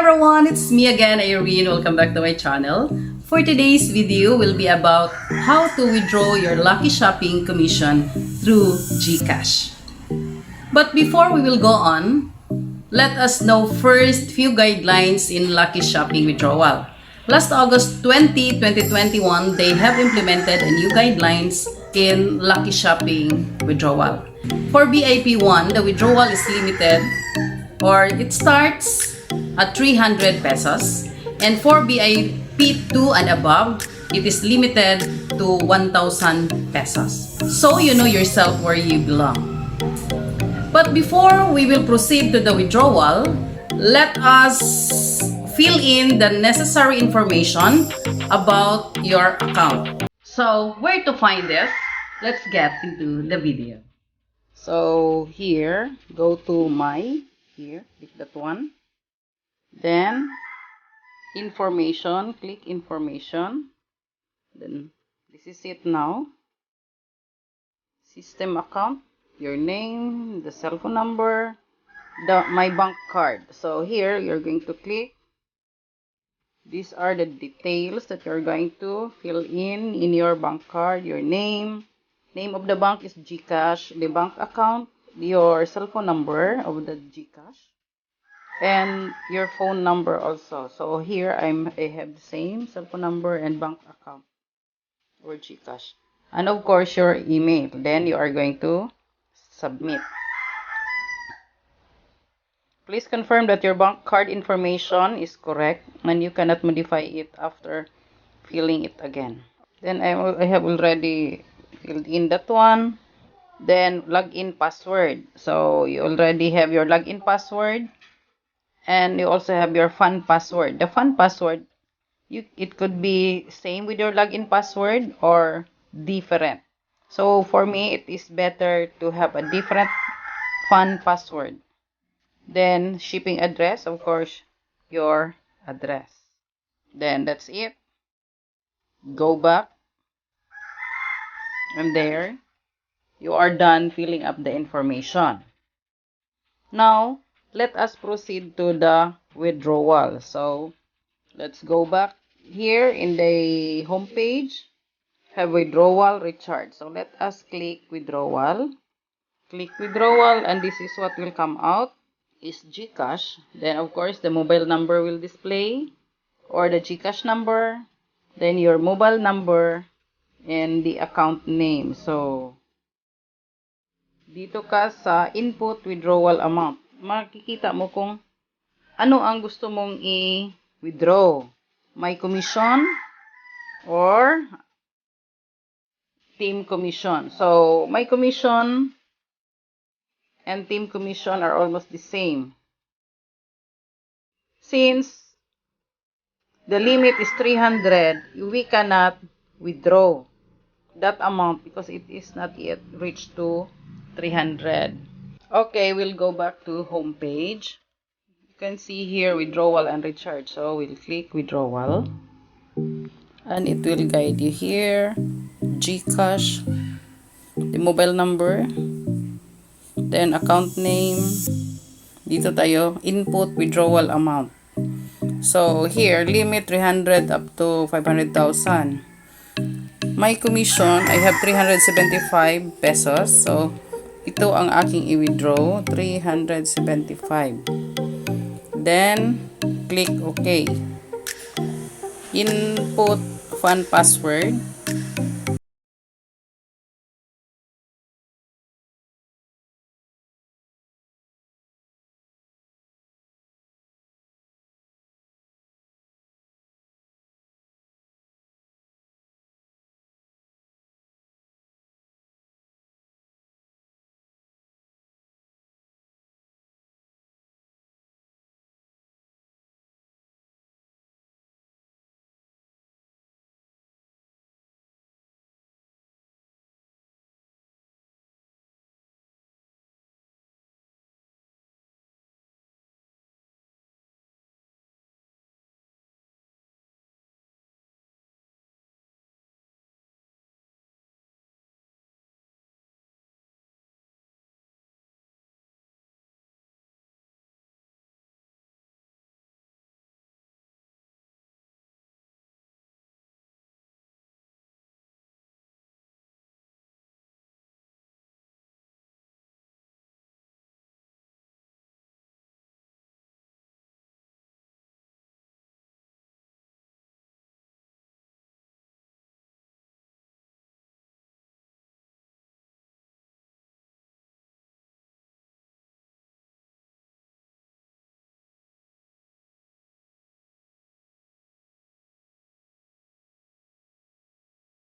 everyone, it's me again, Irene. Welcome back to my channel. For today's video will be about how to withdraw your Lucky Shopping commission through GCASH. But before we will go on, let us know first few guidelines in Lucky Shopping withdrawal. Last August 20, 2021, they have implemented a new guidelines in Lucky Shopping withdrawal. For VIP 1, the withdrawal is limited or it starts at 300 pesos, and for VIP 2 and above, it is limited to 1,000 pesos. So you know yourself where you belong. But before we will proceed to the withdrawal, let us fill in the necessary information about your account. So where to find this? Let's get into the video. So here, go to here, click that one. Then information, click information. Then this is it now. System account, your name, the cell phone number, my bank card. So here you're going to click. These are the details that you're going to fill in your bank card. Your name of the bank is GCASH, the bank account, your cell phone number of the GCASH, and your phone number also. So here I have the same cell phone number and bank account or GCash, and of course your email. Then you are going to submit. Please confirm that your bank card information is correct and you cannot modify it after filling it again. Then I have already filled in that one. Then login password. So you already have your login password. And you also have your fun password. The fun password, it could be same with your login password or different. So for me, it is better to have a different fun password. Then shipping address, of course, your address. Then that's it. Go back. And there, you are done filling up the information. Now, let us proceed to the withdrawal. So let's go back here in the home page. Have withdrawal recharge. So let us click withdrawal. Click withdrawal, and this is what will come out is GCash. Then of course the mobile number will display or the GCash number. Then your mobile number and the account name. So dito ka sa input withdrawal amount. Makikita mo kung ano ang gusto mong i-withdraw. May commission or team commission. So, my commission and team commission are almost the same. Since the limit is 300, we cannot withdraw that amount because it is not yet reached to 300. Okay, we'll go back to home page. You can see here withdrawal and recharge. So we'll click withdrawal and it will guide you here. GCash, the mobile number, then account name. Dito tayo, input withdrawal amount. So here, limit 300 up to 500,000. My commission, I have 375 pesos. So ito ang aking i-withdraw, 375. Then, click OK. Input fun password.